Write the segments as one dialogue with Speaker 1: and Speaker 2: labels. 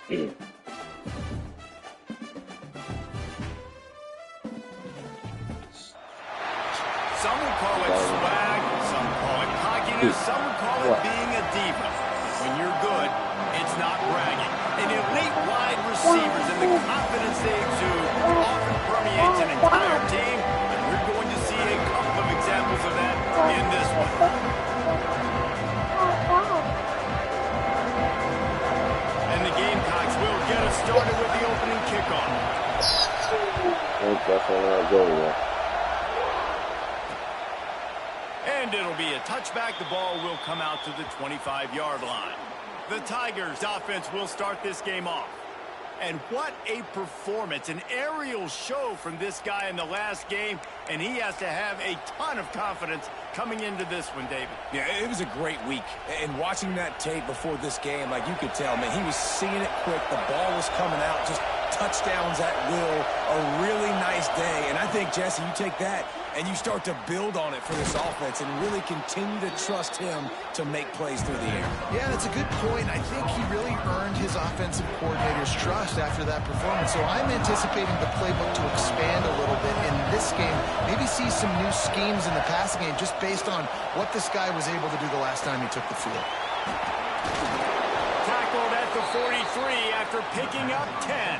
Speaker 1: Some would call it swag, some call it cockiness, some would call it being a diva. When you're good, it's not bragging. And elite wide receivers and the confidence they exude often permeates an entire team, and we're going to see a couple of examples of that in this one. And the Gamecocks will get us started with the opening kickoff. And it'll be a touchback. The ball will come out to the 25-yard line. The Tigers offense will start this game off. And what a performance, an aerial show from this guy in the last game, and he has to have a ton of confidence coming into this one, David.
Speaker 2: Yeah, it was a great week. And watching that tape before this game, like you could tell, man, he was seeing it quick. The ball was coming out, just touchdowns at will. A really nice day. And I think, Jesse, you take that and you start to build on it for this offense and really continue to trust him to make plays through the air.
Speaker 3: Yeah, that's a good point. I think he really earned his offensive coordinator's trust after that performance. So I'm anticipating the playbook to expand a little bit in this game. Maybe see some new schemes in the passing game just based on what this guy was able to do the last time he took the field.
Speaker 1: Tackled at the 43 after picking up 10.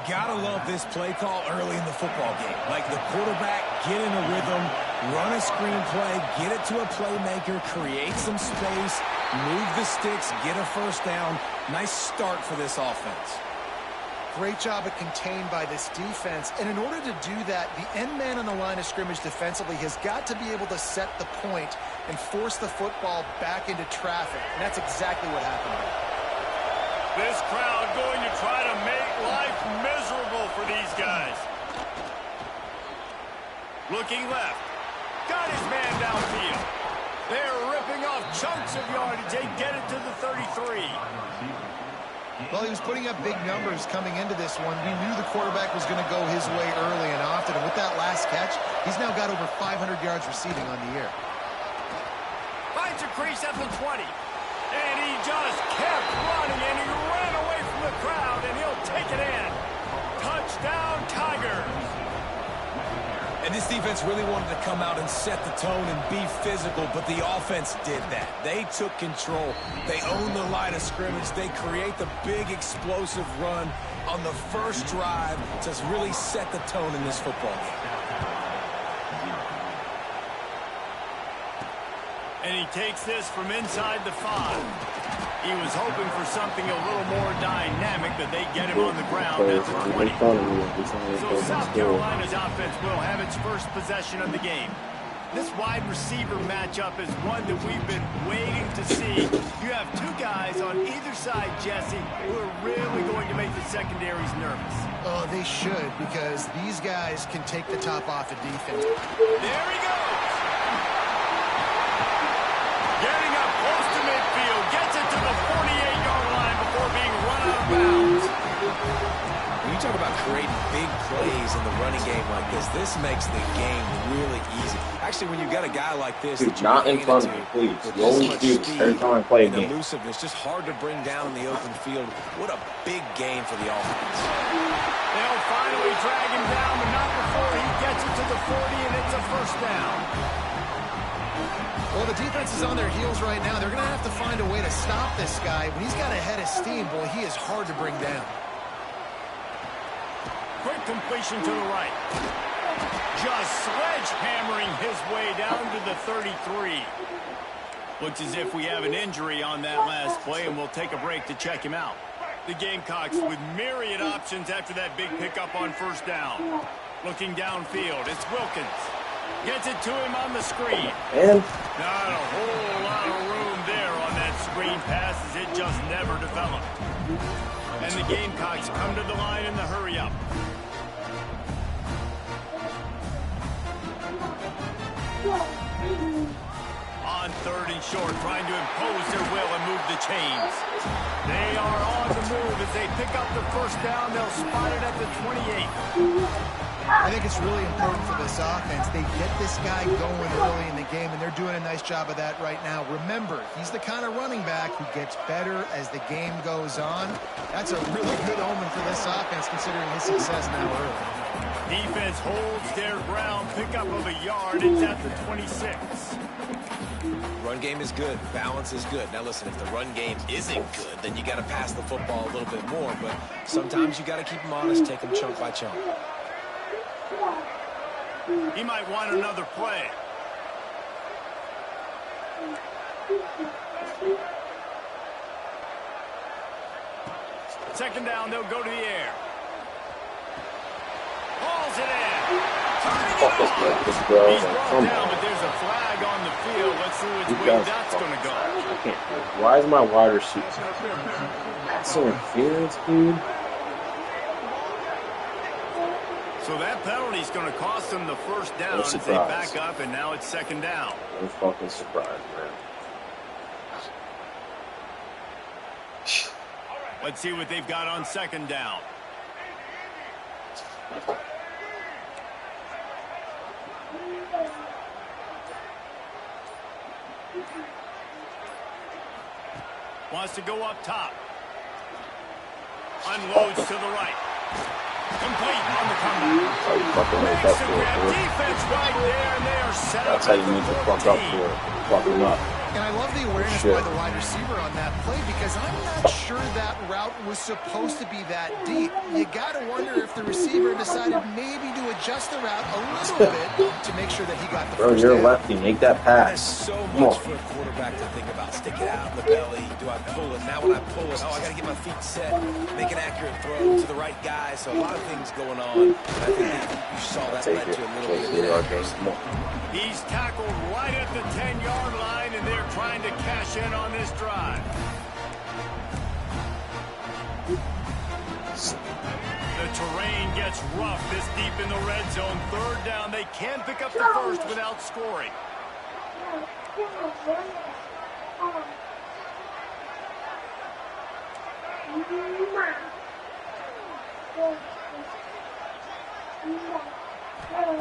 Speaker 2: Gotta love this play call early in the football game. Like the quarterback, get in a rhythm, run a screen play, get it to a playmaker, create some space, move the sticks, get a first down. Nice start for this offense.
Speaker 3: Great job at contained by this defense. And in order to do that, the end man on the line of scrimmage defensively has got to be able to set the point and force the football back into traffic. And that's exactly what happened here.
Speaker 1: This crowd going to try to make life miserable for these guys. Looking left. Got his man downfield. They're ripping off chunks of yardage. They get it to the 33.
Speaker 3: Well, he was putting up big numbers coming into this one. We knew the quarterback was going to go his way early and often. And with that last catch, he's now got over 500 yards receiving on the year.
Speaker 1: Finds a crease at the 20. And he just kept running, and he ran away from the crowd, and he'll take it in. Touchdown, Tigers.
Speaker 2: And this defense really wanted to come out and set the tone and be physical, but the offense did that. They took control. They owned the line of scrimmage. They create the big explosive run on the first drive to really set the tone in this football game.
Speaker 1: And he takes this from inside the 5. He was hoping for something a little more dynamic, but they get him on the ground at the 20. So South Carolina's offense will have its first possession of the game. This wide receiver matchup is one that we've been waiting to see. You have two guys on either side, Jesse, who are really going to make the secondaries nervous.
Speaker 3: Oh, they should, because these guys can take the top off of defense.
Speaker 1: There he goes. Getting up close to midfield, gets it to the 48-yard line before being run out of bounds.
Speaker 2: When you talk about creating big plays in the running game like this makes the game really easy. Actually, when you've got a guy like this,
Speaker 4: dude, not in front of me, please. You always do every time I play a game.
Speaker 2: Elusiveness, just hard to bring down in the open field. What a big game for the offense.
Speaker 1: They'll finally drag him down, but not before he gets it to the 40, and it's a first down.
Speaker 3: Well, the defense is on their heels right now. They're going to have to find a way to stop this guy. When he's got a head of steam, boy, he is hard to bring down.
Speaker 1: Quick completion to the right. Just sledgehammering his way down to the 33. Looks as if we have an injury on that last play, and we'll take a break to check him out. The Gamecocks with myriad options after that big pickup on first down. Looking downfield, it's Wilkins. Gets it to him on the screen.
Speaker 4: And
Speaker 1: not a whole lot of room there on that screen pass as it just never developed. And the Gamecocks come to the line in the hurry-up. On third and short, trying to impose their will and move the chains. They are on the move as they pick up the first down. They'll spot it at the 28.
Speaker 3: I think it's really important for this offense. They get this guy going early in the game, and they're doing a nice job of that right now. Remember, he's the kind of running back who gets better as the game goes on. That's a really good omen for this offense, considering his success now early.
Speaker 1: Defense holds their ground, pickup of a yard. It's at the 26.
Speaker 2: Run game is good. Balance is good. Now, listen, if the run game isn't good, then you got to pass the football a little bit more. But sometimes you got to keep them honest, take them chunk by chunk.
Speaker 1: He might want another play. Second down, they'll go to the air. Hauls it in. He's brought down, but there's a flag on the field. Let's see which way that's going to go.
Speaker 4: I can't. Why is my wide receiver? That's interference, dude.
Speaker 1: So that penalty is going to cost them the first down as they back up, and now it's second down.
Speaker 4: I'm fucking surprised, man.
Speaker 1: Let's see what they've got on second down. Wants to go up top. Unloads to the right. Complete on the comeback. Defense right there, and they are set up.
Speaker 4: That's how you need to fuck up for it. Fuck them up.
Speaker 3: And I love the awareness by the wide receiver on that play because I'm not sure that route was supposed to be that deep. You got to wonder if the receiver decided maybe to adjust the route a little bit to make sure that he got the first
Speaker 4: you're a
Speaker 3: down.
Speaker 4: lefty. Make that pass.
Speaker 2: There's so much for a quarterback to think about. Stick it out in the belly. Do I pull it? Now when I pull it, oh, I got to get my feet set. Make an accurate throw to the right guy. So a lot of things going on. I think you saw that led to a little bit of inaccuracy.
Speaker 1: He's tackled right at the 10-yard line, and they're trying to cash in on this drive. The terrain gets rough this deep in the red zone. Third down, they can pick up the first without scoring.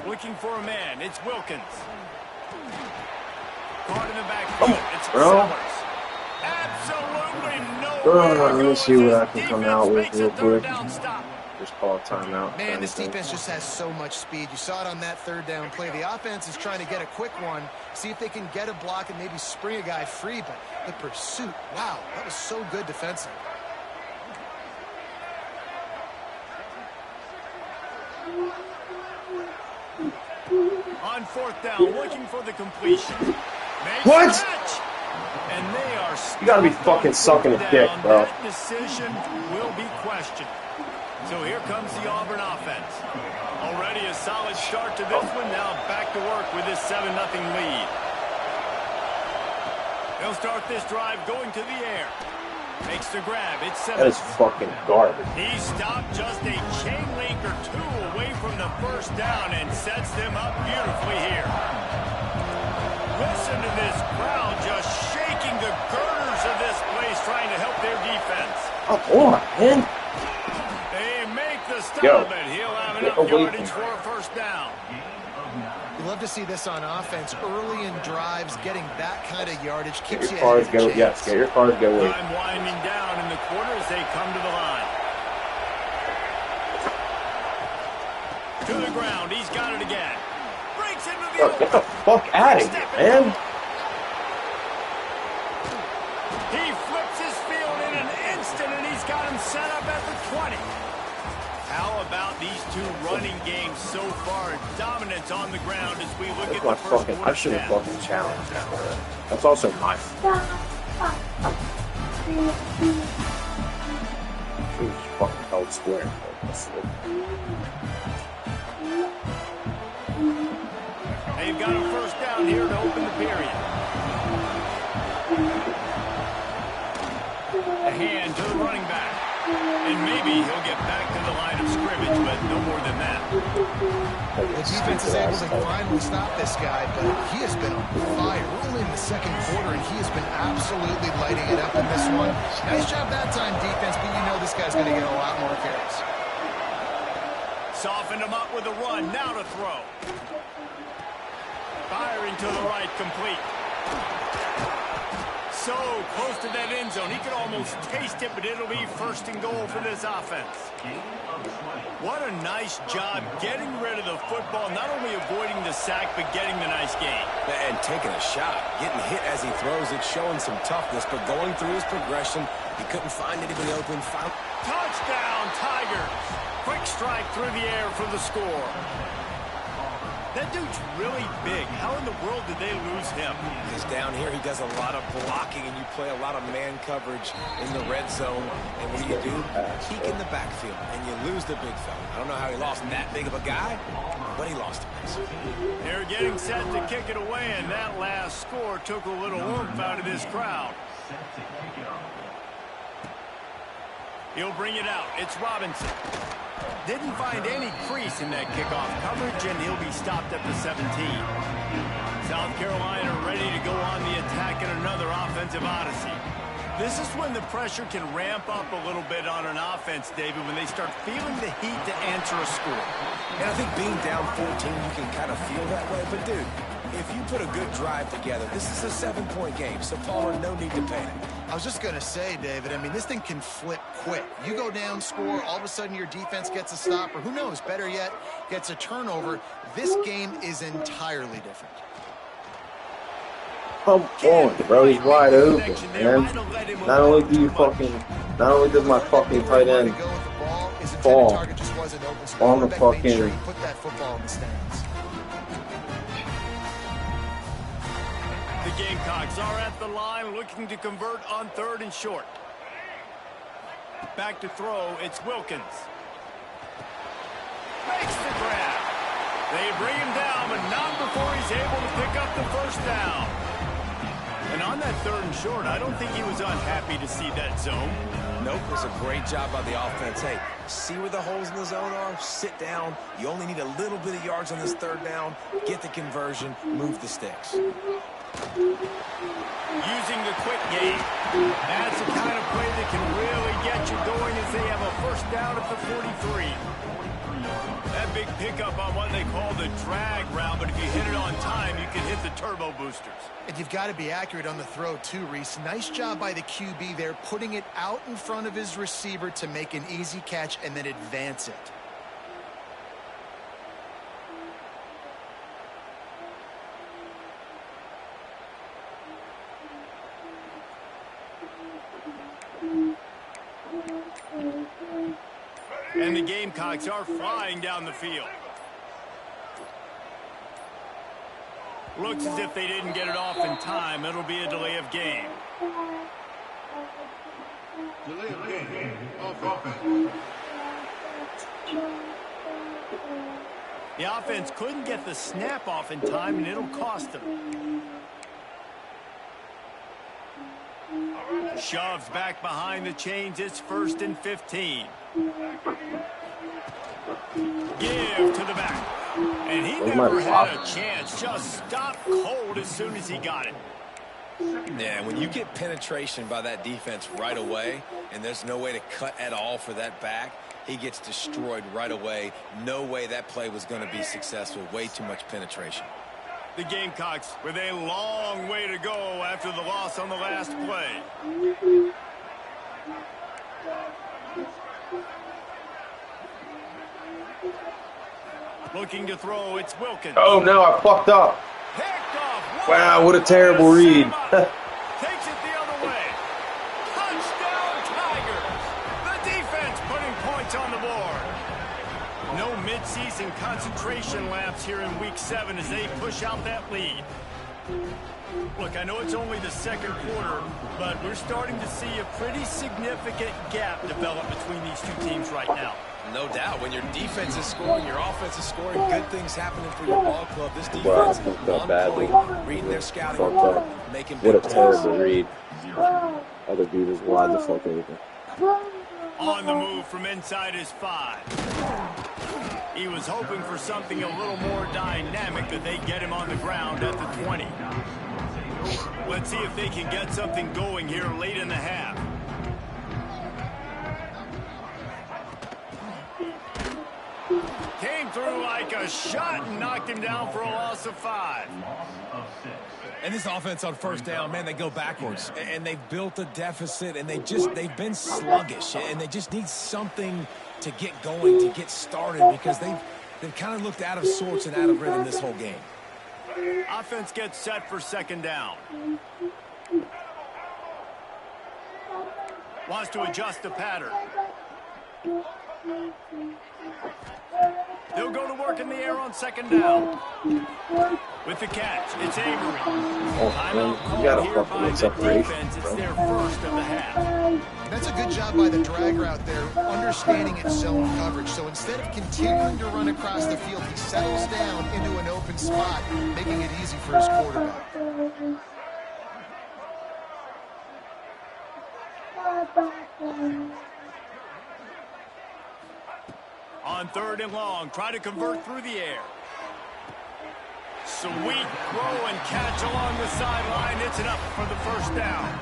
Speaker 1: Looking for a man. It's Wilkins. Caught in the backfield. It's Sellers. Absolutely nowhere.
Speaker 4: Let me see what I can come out with real quick. Just call a timeout.
Speaker 3: Man, this defense just has so much speed. You saw it on that third down play. The offense is trying to get a quick one, see if they can get a block and maybe spring a guy free, but the pursuit, wow, that was so good defensively.
Speaker 1: On fourth down, looking for the completion.
Speaker 4: What?
Speaker 1: And they are
Speaker 4: you gotta be fucking sucking a dick, bro.
Speaker 1: That decision will be questioned. So here comes the Auburn offense. Already a solid start to this one. Now back to work with this 7-0 lead. They'll start this drive going to the air. Makes the grab. It's
Speaker 4: That is fucking garbage.
Speaker 1: He stopped just a chain link or two away from the first down and sets them up beautifully here. Listen to this crowd just shaking the girders of this place trying to help their defense.
Speaker 4: Oh, on, man.
Speaker 1: They make the stop, and he'll have enough yardage for a first down.
Speaker 3: You love to see this on offense. Early in drives, getting that kind of yardage keeps you
Speaker 4: ahead of the
Speaker 3: chains.
Speaker 4: get your cars go away.
Speaker 1: Time winding down in the quarter as they come to the line. To the ground, he's got it again. Breaks into the open.
Speaker 4: Get the fuck out of here, man.
Speaker 1: He flips his field in an instant, and he's got him set up at the 20. How about these two running games so far? Dominance on the ground as we look at the first quarter.
Speaker 4: I should have fucking challenged that. That's also my fault. She was fucking held square.
Speaker 1: They've got a first down here to open the period. A hand to the running back. And maybe he'll get back to the line of scrimmage, but no more than that.
Speaker 3: The defense is able to finally stop this guy, but he has been on fire. We're only in the second quarter, and he has been absolutely lighting it up in this one. Nice job that time, defense, but you know this guy's going to get a lot more carries.
Speaker 1: Softened him up with a run. Now to throw. Firing to the right, complete. So close to that end zone. He could almost taste it, but it'll be first and goal for this offense. What a nice job getting rid of the football, not only avoiding the sack, but getting the nice gain.
Speaker 2: And taking a shot, getting hit as he throws it, showing some toughness, but going through his progression, he couldn't find anybody open.
Speaker 1: Touchdown, Tigers. Quick strike through the air for the score. That dude's really big. How in the world did they lose him?
Speaker 2: Because down here, he does a lot of blocking, and you play a lot of man coverage in the red zone. And what do? Peek in the backfield, and you lose the big fella. I don't know how he lost that big of a guy, but he lost him.
Speaker 1: They're getting set to kick it away, and that last score took a little oomph out of this crowd. He'll bring it out. It's Robinson. Didn't find any crease in that kickoff coverage, and he'll be stopped at the 17. South Carolina ready to go on the attack in another offensive odyssey. This is when the pressure can ramp up a little bit on an offense, David, when they start feeling the heat to answer a score.
Speaker 2: And I think being down 14, you can kind of feel that way. But, dude, if you put a good drive together, this is a 7-point game, so, Palmer, no need to panic.
Speaker 3: I was just going to say, David, I mean, this thing can flip quick. You go down, score, all of a sudden your defense gets a stop, or who knows, better yet, gets a turnover. This game is entirely different.
Speaker 4: Come on, bro. He's wide open, man. Not only does my fucking tight end fall on the fucking...
Speaker 3: Put that football in the stands.
Speaker 1: The Gamecocks are at the line looking to convert on 3rd and short. Back to throw, it's Wilkins. Makes the grab. They bring him down, but not before he's able to pick up the first down. And on that 3rd and short, I don't think he was unhappy to see that zone.
Speaker 2: Nope, it was a great job by the offense. Hey, see where the holes in the zone are? Sit down. You only need a little bit of yards on this 3rd down. Get the conversion. Move the sticks.
Speaker 1: Using the quick game. That's the kind of play that can really get you going as they have a first down at the 43. That big pickup on what they call the drag route, but if you hit it on time, you can hit the turbo boosters.
Speaker 3: And you've got to be accurate on the throw too, Reese. Nice job by the QB there, putting it out in front of his receiver to make an easy catch and then advance it.
Speaker 1: And the Gamecocks are flying down the field. Looks as if they didn't get it off in time. It'll be a delay of game.
Speaker 5: Delay of game. Offense.
Speaker 1: The offense couldn't get the snap off in time, and it'll cost them. Shoves back behind the chains. It's 1st and 15. Give to the back. And he never had a chance. Just stopped cold as soon as he got it.
Speaker 2: Yeah, when you get penetration by that defense right away, and there's no way to cut at all for that back, he gets destroyed right away. No way that play was going to be successful. Way too much penetration.
Speaker 1: The Gamecocks with a long way to go after the loss on the last play. Looking to throw, it's Wilkins.
Speaker 4: Oh, no, I fucked up. Wow, what a terrible read.
Speaker 1: Takes it the other way. Touchdown, Tigers. The defense putting points on the board. No midseason concentration laps here in Week 7 as they push out that lead. Look, I know it's only the 2nd quarter, but we're starting to see a pretty significant gap develop between these two teams right now.
Speaker 2: No doubt. When your defense is scoring, your offense is scoring, good things happening for your ball club. This defense on point, reading their scouting report, making big
Speaker 4: plays. What a terrible read. Other dude is wide the fuck open.
Speaker 1: On the move from inside his 5. He was hoping for something a little more dynamic, that they get him on the ground at the 20. Let's see if they can get something going here late in the half. through like a shot and knocked him down for a loss of 5.
Speaker 2: And this offense on first down, man, they go backwards. And they've built a deficit, and they've been sluggish. And they just need something to get going, to get started, because they've kind of looked out of sorts and out of rhythm this whole game.
Speaker 1: Offense gets set for second down. Wants to adjust the pattern. They'll go to work in the air on second down. With the catch, it's Avery.
Speaker 4: Oh, you gotta fucking separation,
Speaker 1: it's their first of the half.
Speaker 3: That's a good job by the drag route there, understanding its zone coverage. So instead of continuing to run across the field, he settles down into an open spot, making it easy for his quarterback.
Speaker 1: On third and long, try to convert through the air. Sweet throw and catch along the sideline. It's up for the first down.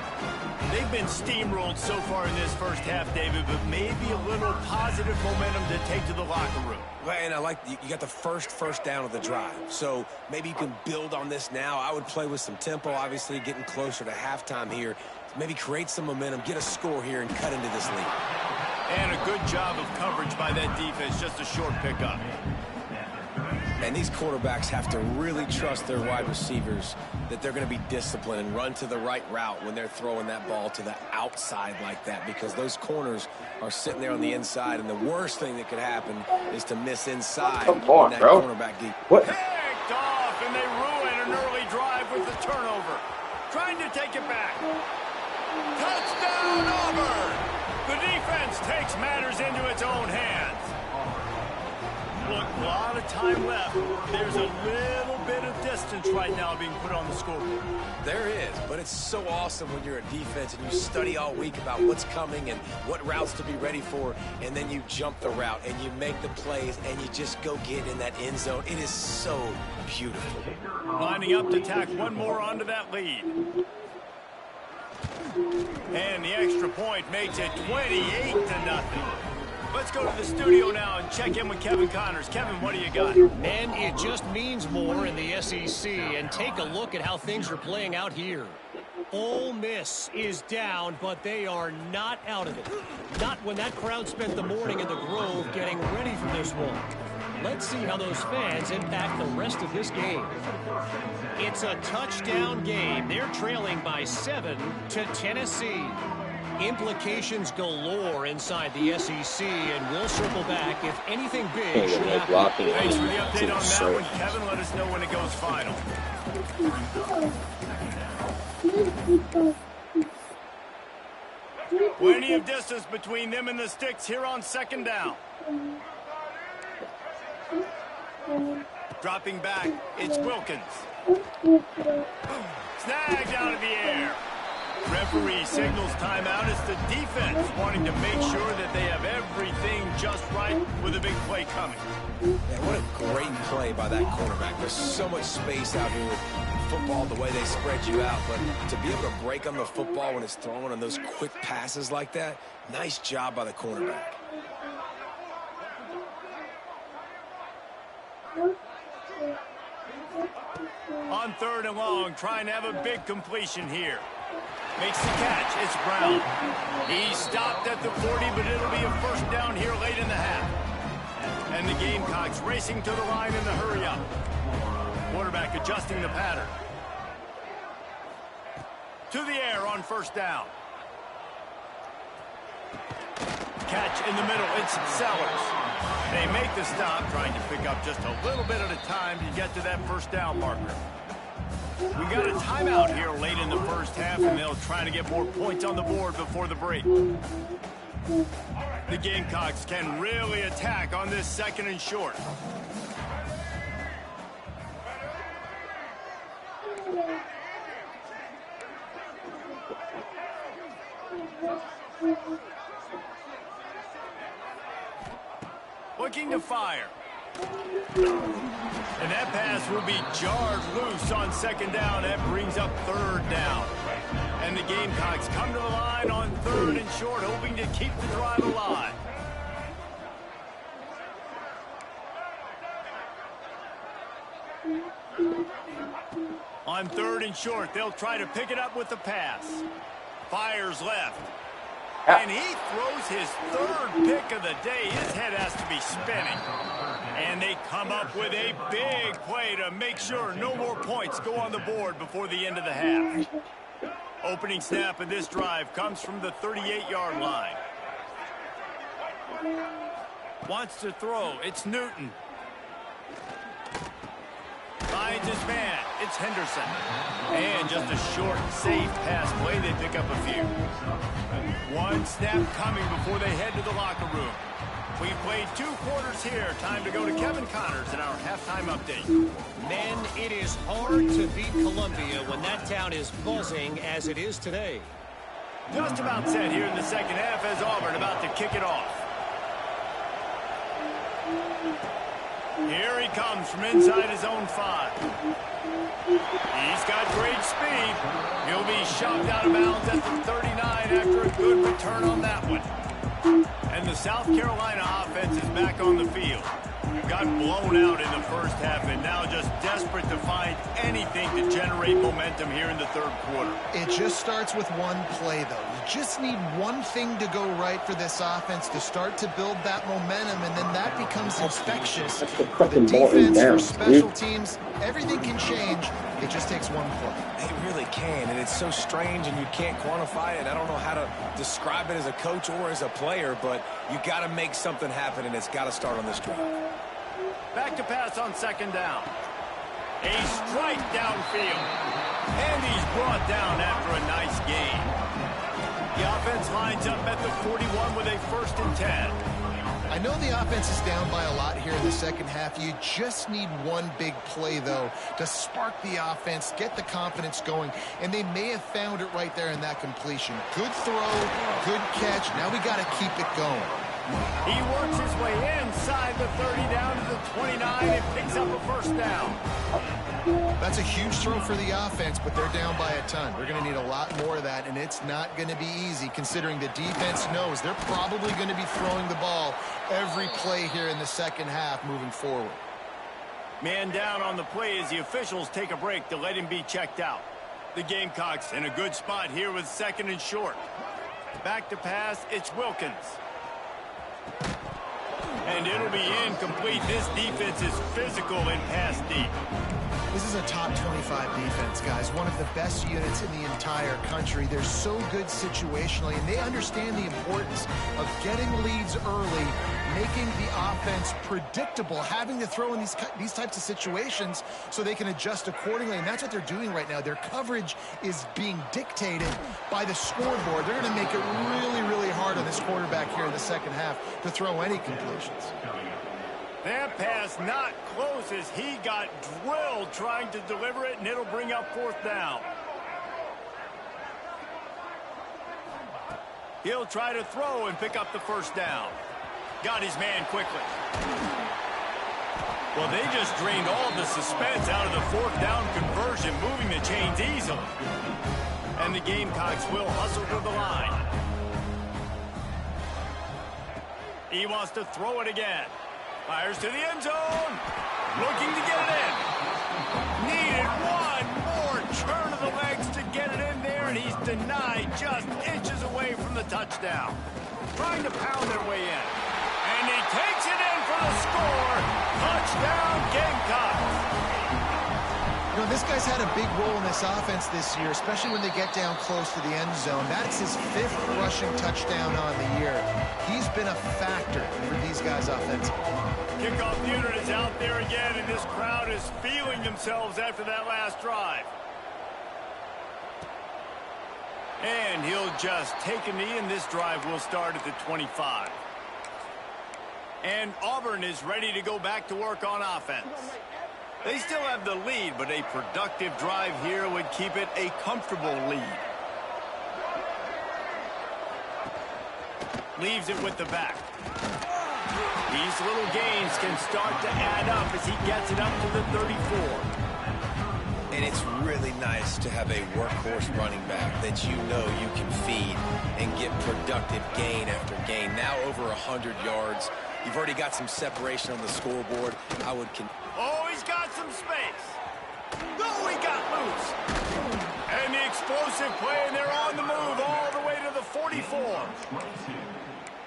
Speaker 1: They've been steamrolled so far in this first half, David, but maybe a little positive momentum to take to the locker room.
Speaker 2: And I like you got the first down of the drive, so maybe you can build on this now. I would play with some tempo, obviously getting closer to halftime here. Maybe create some momentum, get a score here, and cut into this lead.
Speaker 1: And a good job of coverage by that defense, just a short pickup.
Speaker 2: And these quarterbacks have to really trust their wide receivers that they're going to be disciplined and run to the right route when they're throwing that ball to the outside like that, because those corners are sitting there on the inside, and the worst thing that could happen is to miss inside.
Speaker 4: Come on,
Speaker 2: that
Speaker 4: bro.
Speaker 2: Cornerback deep.
Speaker 4: What?
Speaker 1: Picked off, and they ruin an early drive with the turnover. Trying to take it back. Touchdown, Auburn! The defense takes matters into its own hands. Look, a lot of time left. There's a little bit of distance right now being put on the scoreboard.
Speaker 2: There is, but it's so awesome when you're a defense and you study all week about what's coming and what routes to be ready for, and then you jump the route and you make the plays and you just go get in that end zone. It is so beautiful.
Speaker 1: Lining up to tack one more onto that lead. And the extra point makes it 28-0. Let's go to the studio now and check in with Kevin Connors. Kevin, what do you got?
Speaker 6: And it just means more in the SEC. And take a look at how things are playing out here. Ole Miss is down, but they are not out of it. Not when that crowd spent the morning in the Grove getting ready for this one. Let's see how those fans impact the rest of this game. It's a touchdown game. They're trailing by 7 to Tennessee. Implications galore inside the SEC, and we'll circle back if anything big should happen.
Speaker 1: Thanks for the update on that one, Kevin. Let us know when it goes final. Plenty of distance between them and the sticks here on second down. Dropping back, it's Wilkins. Snagged out of the air. Referee signals timeout. It's the defense wanting to make sure that they have everything just right with a big play coming.
Speaker 2: Yeah, what a great play by that quarterback. There's so much space out here with football, the way they spread you out, but to be able to break on the football when it's thrown on those quick passes like that, nice job by the cornerback.
Speaker 1: On third and long, trying to have a big completion here. Makes the catch. It's Brown. He stopped at the 40, but it'll be a first down here late in the half. And the Gamecocks racing to the line in the hurry-up. Quarterback adjusting the pattern. To the air on first down. Catch in the middle. It's Sellers. They make the stop, trying to pick up just a little bit at a time to get to that first down marker. We got a timeout here late in the first half, and they'll try to get more points on the board before the break. The Gamecocks can really attack on this second and short. Looking to fire. And that pass will be jarred loose on second down. That brings up third down. And the Gamecocks come to the line on third and short, hoping to keep the drive alive. On 3rd and short, they'll try to pick it up with the pass. Fires left. And he throws his 3rd pick of the day. His head has to be spinning. And they come up with a big play to make sure no more points go on the board before the end of the half. Opening snap of this drive comes from the 38-yard line. Wants to throw. It's Newton. Finds his man. It's Henderson. And just a short, safe pass play. They pick up a few. One snap coming before they head to the locker room. We've played 2 quarters here. Time to go to Kevin Connors in our halftime update.
Speaker 6: Men, it is hard to beat Columbia when that town is buzzing as it is today.
Speaker 1: Just about set here in the second half as Auburn about to kick it off. Here he comes from inside his own 5. He's got great speed. He'll be shoved out of bounds at the 39 after a good return on that one. And the South Carolina offense is back on the field. Got blown out in the first half and now just desperate to find anything to generate momentum here in the 3rd quarter.
Speaker 3: It just starts with one play, though. You just need one thing to go right for this offense to start to build that momentum, and then that becomes infectious. For the defense, for special teams, everything can change. It just takes one play.
Speaker 2: It really can, and it's so strange, and you can't quantify it. I don't know how to describe it as a coach or as a player, but you got to make something happen, and it's got to start on this drive.
Speaker 1: Back to pass on 2nd down. A strike downfield. And he's brought down after a nice gain. The offense lines up at the 41 with a 1st and 10.
Speaker 3: I know the offense is down by a lot here in the second half. You just need one big play, though, to spark the offense, get the confidence going, and they may have found it right there in that completion. Good throw, good catch. Now we got to keep it going.
Speaker 1: He works his way inside the 30 down to the 29 and picks up a 1st down.
Speaker 3: That's a huge throw for the offense, but they're down by a ton. We're going to need a lot more of that, and it's not going to be easy considering the defense knows they're probably going to be throwing the ball every play here in the second half moving forward.
Speaker 1: Man down on the play as the officials take a break to let him be checked out. The Gamecocks in a good spot here with 2nd and short. Back to pass, it's Wilkins. And it'll be incomplete. This defense is physical and pass deep.
Speaker 3: This is a top 25 defense, guys. One of the best units in the entire country. They're so good situationally, and they understand the importance of getting leads early, making the offense predictable, having to throw in these types of situations so they can adjust accordingly. And that's what they're doing right now. Their coverage is being dictated by the scoreboard. They're going to make it really, really hard on this quarterback here in the second half to throw any completions.
Speaker 1: That pass not close as he got drilled trying to deliver it, and it'll bring up 4th down. He'll try to throw and pick up the 1st down. Got his man quickly. Well, they just drained all the suspense out of the 4th down conversion, moving the chains easily. And the Gamecocks will hustle to the line. He wants to throw it again. Fires to the end zone. Looking to get it in. Needed one more turn of the legs to get it in there, and he's denied just inches away from the touchdown. Trying to pound their way in. And he takes it in for the score. Touchdown, Gamecocks.
Speaker 3: You know, this guy's had a big role in this offense this year, especially when they get down close to the end zone. That's his 5th rushing touchdown on the year. He's been a factor for these guys offensively.
Speaker 1: Kickoff unit is out there again, and this crowd is feeling themselves after that last drive. And he'll just take a knee, and this drive will start at the 25. And Auburn is ready to go back to work on offense. They still have the lead, but a productive drive here would keep it a comfortable lead. Leaves it with the back. These little gains can start to add up as he gets it up to the 34.
Speaker 2: And it's really nice to have a workhorse running back that you know you can feed and get productive gain after gain. Now over 100 yards. You've already got some separation on the scoreboard. Oh,
Speaker 1: he's got some space. Oh, he got loose. explosive play, and they're on the move all the way to the 44.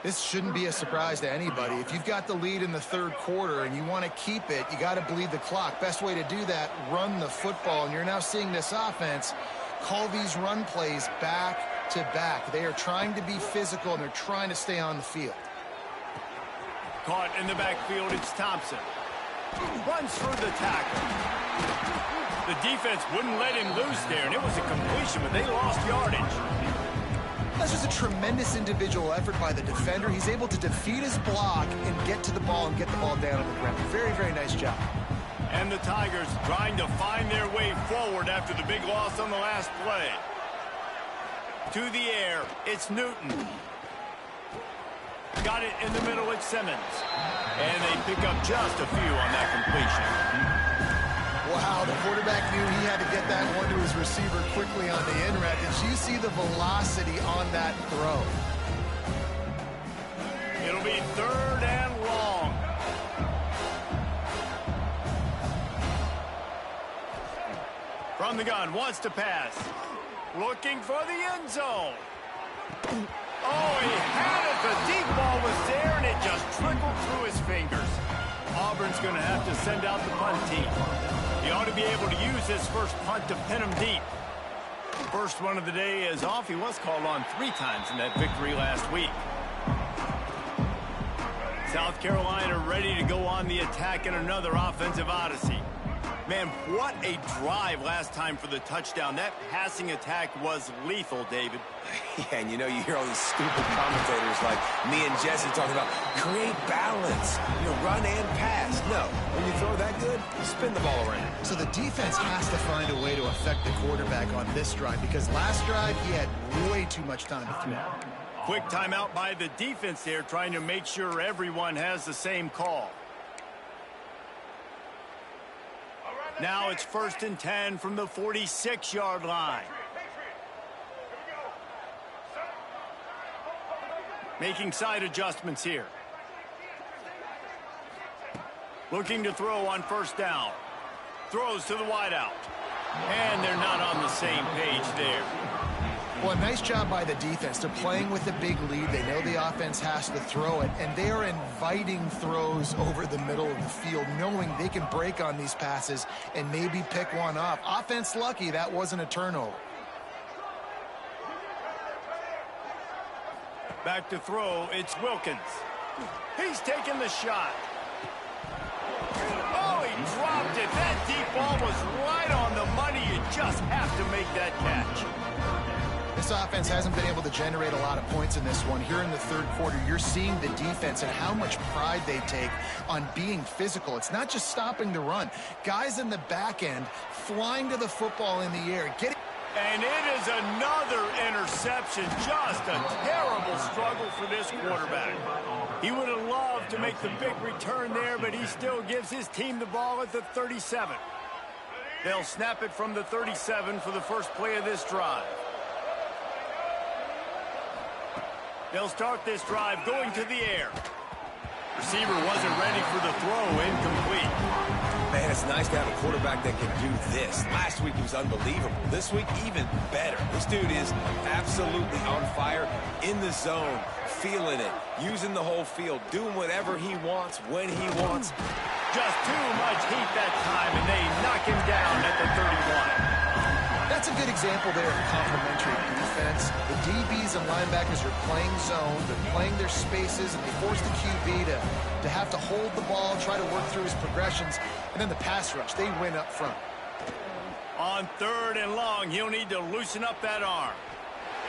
Speaker 3: This shouldn't be a surprise to anybody. If you've got the lead in the third quarter and you want to keep it, you got to bleed the clock. Best way to do that, run the football. And you're now seeing this offense call these run plays back to back. They are trying to be physical, and they're trying to stay on the field.
Speaker 1: Caught in the backfield, it's Thompson. Runs through the tackle. The defense wouldn't let him loose there, and it was a completion, but they lost yardage.
Speaker 3: That's just a tremendous individual effort by the defender. He's able to defeat his block and get to the ball and get the ball down on the ground. Very, very nice job.
Speaker 1: And the Tigers trying to find their way forward after the big loss on the last play. To the air, it's Newton. Got it in the middle, it's Simmons. And they pick up just a few on that completion.
Speaker 3: Wow, the quarterback knew he had to get that one to his receiver quickly on the in route. Did you see the velocity on that throw?
Speaker 1: It'll be 3rd and long. From the gun, wants to pass. Looking for the end zone. Oh, he had it. The deep ball was there, and it just trickled through his fingers. Auburn's going to have to send out the punt team. He ought to be able to use his first punt to pin him deep. First one of the day is off. He was called on 3 times in that victory last week. South Carolina ready to go on the attack in another offensive odyssey. Man, what a drive last time for the touchdown. That passing attack was lethal, David.
Speaker 2: Yeah, and you know, you hear all these stupid commentators like me and Jesse talking about create balance, run and pass. No, when you throw that good, spin the ball around.
Speaker 3: So the defense has to find a way to affect the quarterback on this drive, because last drive he had way too much time to throw.
Speaker 1: Quick timeout by the defense there, trying to make sure everyone has the same call. Now it's 1st and 10 from the 46-yard line. Making side adjustments here. Looking to throw on 1st down. Throws to the wideout. And they're not on the same page there.
Speaker 3: Well, nice job by the defense. They're playing with a big lead. They know the offense has to throw it, and they are inviting throws over the middle of the field, knowing they can break on these passes and maybe pick one off. Offense lucky that wasn't a turnover.
Speaker 1: Back to throw, it's Wilkins. He's taking the shot. Oh, he dropped it. That deep ball was right on the money. You just have to make that catch.
Speaker 3: This offense hasn't been able to generate a lot of points in this one. Here in the third quarter, you're seeing the defense and how much pride they take on being physical. It's not just stopping the run. Guys in the back end flying to the football in the air.
Speaker 1: And it is another interception. Just a terrible struggle for this quarterback. He would have loved to make the big return there, but he still gives his team the ball at the 37. They'll snap it from the 37 for the first play of this drive. They'll start this drive going to the air. Receiver wasn't ready for the throw, incomplete.
Speaker 2: Man, it's nice to have a quarterback that can do this. Last week he was unbelievable. This week, even better. This dude is absolutely on fire, in the zone, feeling it, using the whole field, doing whatever he wants, when he wants.
Speaker 1: Just too much heat that time, and they knock him down at the 31.
Speaker 3: That's a good example there of complementary defense. The DBs and linebackers are playing zone, they're playing their spaces, and they force the QB to have to hold the ball, try to work through his progressions, and then the pass rush, they win up front.
Speaker 1: On 3rd and long, he'll need to loosen up that arm.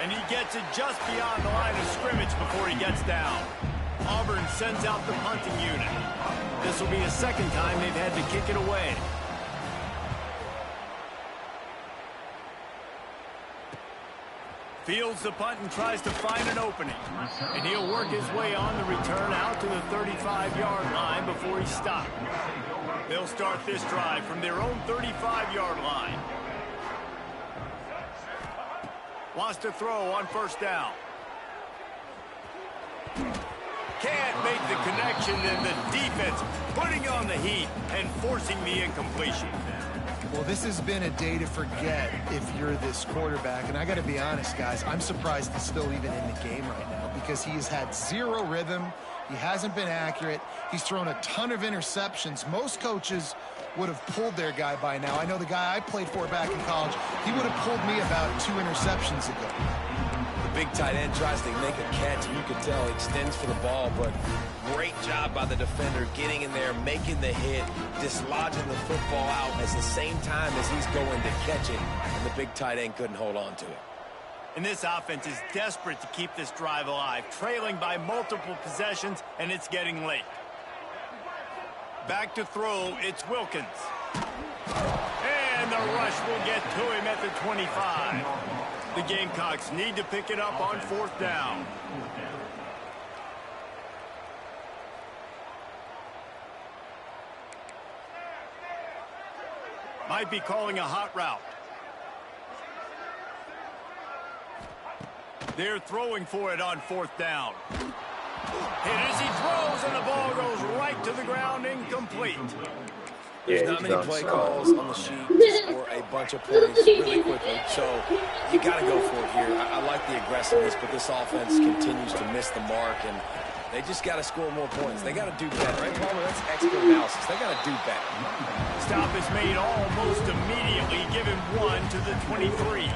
Speaker 1: And he gets it just beyond the line of scrimmage before he gets down. Auburn sends out the punting unit. This will be the second time they've had to kick it away. Fields the punt and tries to find an opening. And he'll work his way on the return out to the 35-yard line before he stopped. They'll start this drive from their own 35-yard line. Wants to throw on 1st down. Can't make the connection, and the defense putting on the heat and forcing the incompletion.
Speaker 3: Well, this has been a day to forget if you're this quarterback. And I got to be honest, guys, I'm surprised he's still even in the game right now because he has had zero rhythm. He hasn't been accurate. He's thrown a ton of interceptions. Most coaches would have pulled their guy by now. I know the guy I played for back in college, he would have pulled me about 2 interceptions ago.
Speaker 2: The big tight end tries to make a catch, and you can tell he extends for the ball, but great job by the defender getting in there, making the hit, dislodging the football out at the same time as he's going to catch it, and the big tight end couldn't hold on to it.
Speaker 1: And this offense is desperate to keep this drive alive, trailing by multiple possessions, and it's getting late. Back to throw, it's Wilkins. And the rush will get to him at the 25. The Gamecocks need to pick it up on 4th down. Might be calling a hot route. They're throwing for it on 4th down. Hit as he throws, and the ball goes right to the ground, incomplete.
Speaker 2: There's not many play calls on the sheet to score a bunch of points really quickly, so you got to go for it here. I like the aggressiveness, but this offense continues to miss the mark, and they just got to score more points. They got to do better, right, Palmer? That's expert analysis. They got to do better.
Speaker 1: Stop is made almost immediately. Give him 1 to the 23.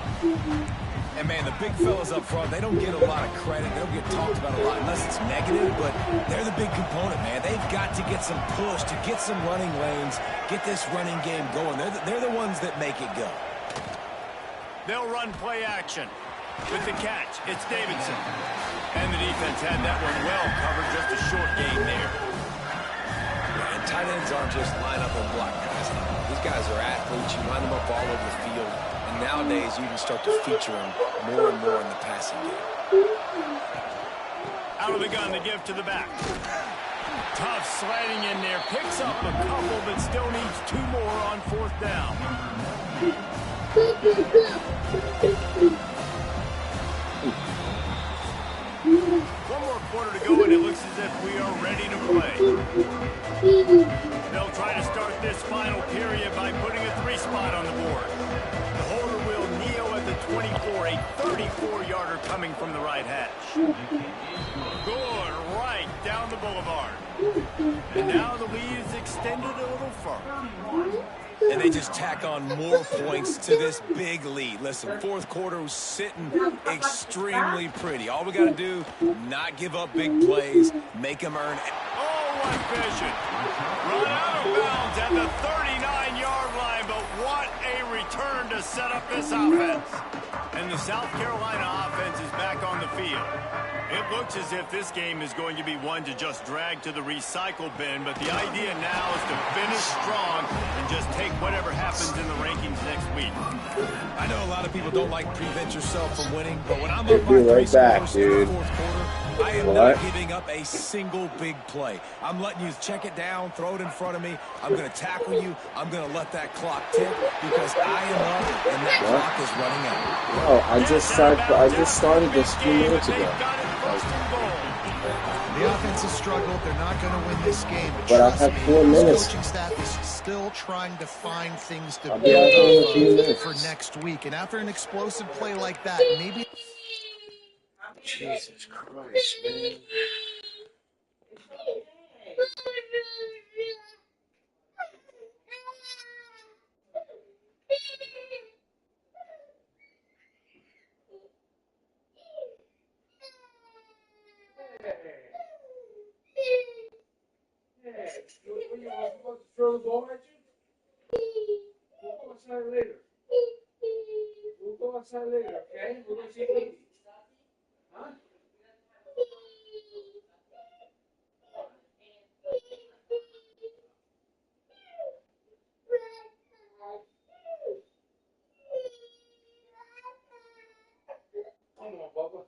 Speaker 2: And, man, the big fellas up front, they don't get a lot of credit. They don't get talked about a lot unless it's negative, but they're the big component, man. They've got to get some push, to get some running lanes, get this running game going. They're the ones that make it go.
Speaker 1: They'll run play action. With the catch, it's Davidson. And the defense had that one well covered, just a short gain there.
Speaker 2: Yeah, and tight ends aren't just line up and block guys. These guys are athletes. You line them up all over the field. Nowadays, you can start to feature them more and more in the passing game.
Speaker 1: Out of the gun to give to the back. Tough sliding in there. Picks up a couple, but still needs 2 more on 4th down. One more quarter to go, and it looks as if we are ready to play. They'll try to start this final period by putting a 3 spot on the board. The holder will kneel at the 24, a 34-yarder coming from the right hash. Good, right down the boulevard. And now the lead is extended a little further.
Speaker 2: And they just tack on more points to this big lead. Listen, 4th quarter was sitting extremely pretty. All we got to do, not give up big plays, make them earn.
Speaker 1: Oh, what vision. Run out of bounds at the 39-yard line, but what a return to set up this offense. And the South Carolina offense is back on the field. It looks as if this game is going to be one to just drag to the recycle bin, but the idea now is to finish strong and just take whatever happens in the rankings next week.
Speaker 2: I know a lot of people don't like to prevent yourself from winning, but when I'm up by 3 scores in the 4th quarter, I am not giving up a single big play. I'm letting you check it down, throw it in front of me. I'm going to tackle you. I'm going to let that clock tick because I am up and that clock is running out.
Speaker 4: No, I just started this a few minutes ago.
Speaker 3: The offense has struggled. They're not going to win this game.
Speaker 4: But I have 4 minutes.
Speaker 3: The coaching staff is still trying to find things to build up for next week. And after an explosive play like that, maybe...
Speaker 4: Jesus Christ, man.
Speaker 7: You want to throw the ball at you? We'll go outside later. We'll go outside later, okay? We're going to see baby. Huh? Come on, Bubba.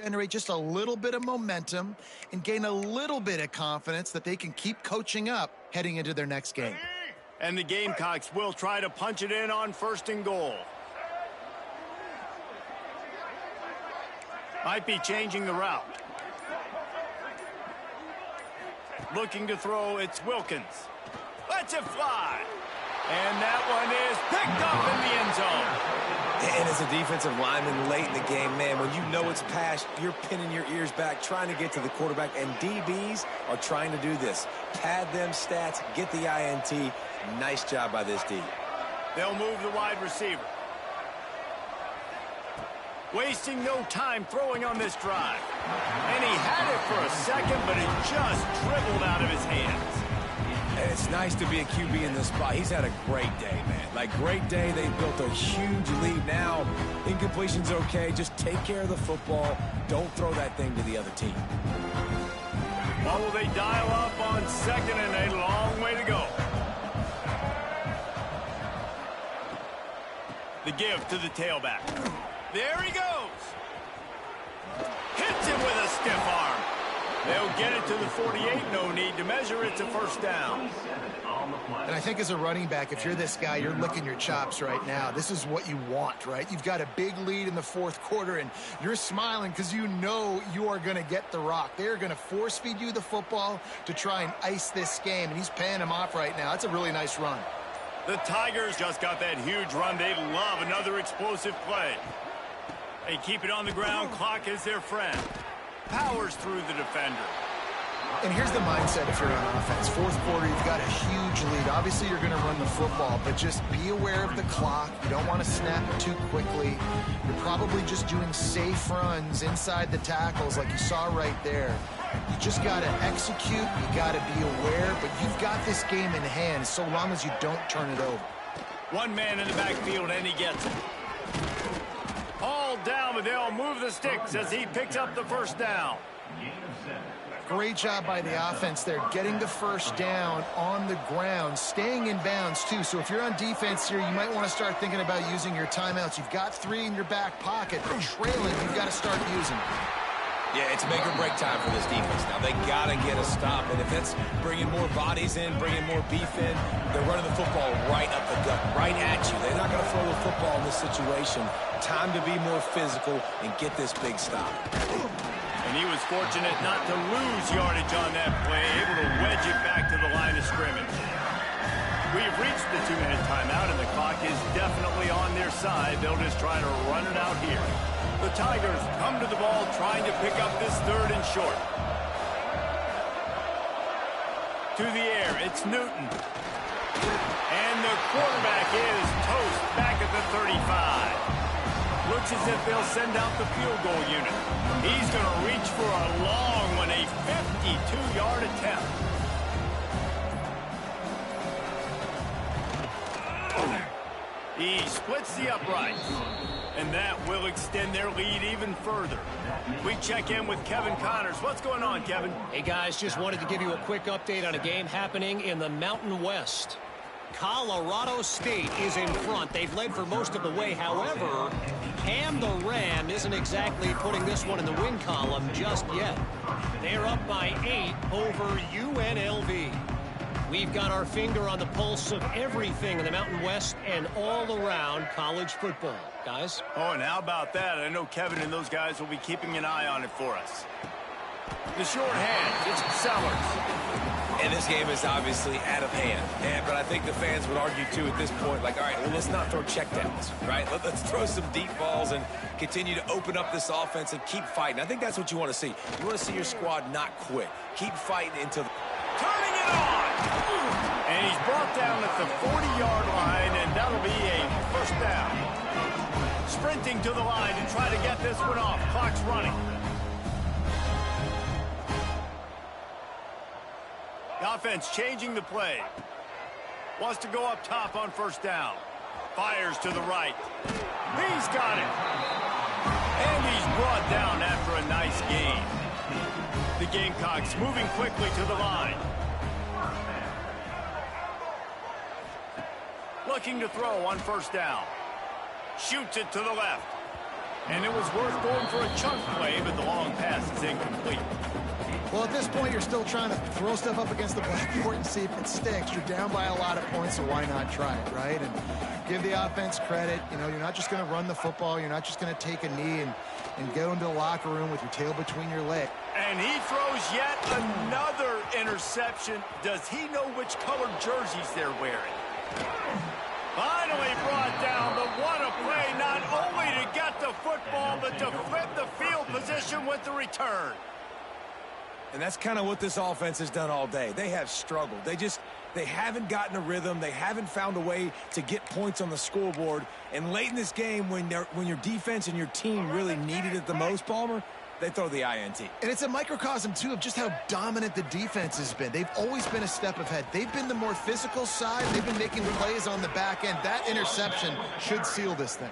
Speaker 3: Generate just a little bit of momentum and gain a little bit of confidence that they can keep coaching up heading into their next game.
Speaker 1: And the Gamecocks will try to punch it in on 1st and goal. Might be changing the route. Looking to throw, it's Wilkins. Lets it fly. And that one is picked up in the end zone.
Speaker 2: And as a defensive lineman late in the game, man, when you know it's passed, you're pinning your ears back, trying to get to the quarterback, and DBs are trying to do this. Pad them stats, get the INT. Nice job by this D.
Speaker 1: They'll move the wide receiver. Wasting no time throwing on this drive. And he had it for a second, but it just dribbled out of his hands.
Speaker 2: And it's nice to be a QB in this spot. He's had a great day, man. Like, great day. They built a huge lead. Now, incompletion's okay. Just take care of the football. Don't throw that thing to the other team.
Speaker 1: What will they dial up on 2nd and a long way to go? The give to the tailback. There he goes. Hits him with a stiff arm. They'll get it to the 48. No need to measure. It's a 1st down.
Speaker 3: And I think as a running back, if you're this guy, you're licking your chops right now. This is what you want, right? You've got a big lead in the 4th quarter, and you're smiling because you know you are going to get the rock. They're going to force-feed you the football to try and ice this game, and he's paying him off right now. That's a really nice run.
Speaker 1: The Tigers just got that huge run. They love another explosive play. They keep it on the ground. Clock is their friend. Powers through the defender.
Speaker 3: And here's the mindset if you're on offense. 4th quarter, you've got a huge lead. Obviously, you're going to run the football, but just be aware of the clock. You don't want to snap it too quickly. You're probably just doing safe runs inside the tackles like you saw right there. You just got to execute. You got to be aware, but you've got this game in hand so long as you don't turn it over.
Speaker 1: One man in the backfield, and he gets it. All down, but they'll move the sticks as he picks up the 1st down.
Speaker 3: Great job by the offense there, getting the 1st down on the ground, staying in bounds, too. So if you're on defense here, you might want to start thinking about using your timeouts. You've got 3 in your back pocket, but trailing, you've got to start using them.
Speaker 2: Yeah, it's make or break time for this defense. Now, they got to get a stop, and if it's bringing more bodies in, bringing more beef in, they're running the football right up the gut, right at you. They're not going to throw the football in this situation. Time to be more physical and get this big stop.
Speaker 1: And he was fortunate not to lose yardage on that play, able to wedge it back to the line of scrimmage. We've reached the 2-minute timeout, and the clock is definitely on their side. They'll just try to run it out here. The Tigers come to the ball trying to pick up this 3rd and short. To the air, it's Newton. And the quarterback is toast back at the 35. Looks as if they'll send out the field goal unit. He's going to reach for a long one, a 52-yard attempt. He splits the uprights, and that will extend their lead even further. We check in with Kevin Connors. What's going on, Kevin?
Speaker 6: Hey, guys, just wanted to give you a quick update on a game happening in the Mountain West. Colorado State is in front. They've led for most of the way. However, Ham the Ram isn't exactly putting this one in the win column just yet. They're up by 8 over UNLV. We've got our finger on the pulse of everything in the Mountain West and all around college football. Guys?
Speaker 1: Oh, and how about that? I know Kevin and those guys will be keeping an eye on it for us. The short hand, it's Sellers.
Speaker 2: And this game is obviously out of hand. But I think the fans would argue, too, at this point, like, all right, well, let's not throw checkdowns, right? Let's throw some deep balls and continue to open up this offense and keep fighting. I think that's what you want to see. You want to see your squad not quit. Keep fighting until...
Speaker 1: Turning it on! And he's brought down at the 40-yard line, and that'll be a 1st down. Sprinting to the line to try to get this one off. Clock's running. The offense changing the play. Wants to go up top on 1st down. Fires to the right. He's got it. And he's brought down after a nice gain. The Gamecocks moving quickly to the line. Looking to throw on 1st down. Shoots it to the left. And it was worth going for a chunk play, but the long pass is incomplete.
Speaker 3: Well, at this point, you're still trying to throw stuff up against the blackboard and see if it sticks. You're down by a lot of points, so why not try it, right? And give the offense credit. You know, you're not just going to run the football. You're not just going to take a knee and go into the locker room with your tail between your legs.
Speaker 1: And he throws yet another interception. Does he know which colored jerseys they're wearing? Finally brought down, but what a play, not only to get the football, but to flip the field position with the return.
Speaker 2: And that's kind of what this offense has done all day. They have struggled. They haven't gotten a rhythm. They haven't found a way to get points on the scoreboard. And late in this game, when your defense and your team really needed it the most, Palmer, they throw the INT.
Speaker 3: And it's a microcosm, too, of just how dominant the defense has been. They've always been a step ahead. They've been the more physical side. They've been making plays on the back end. That interception should seal this thing.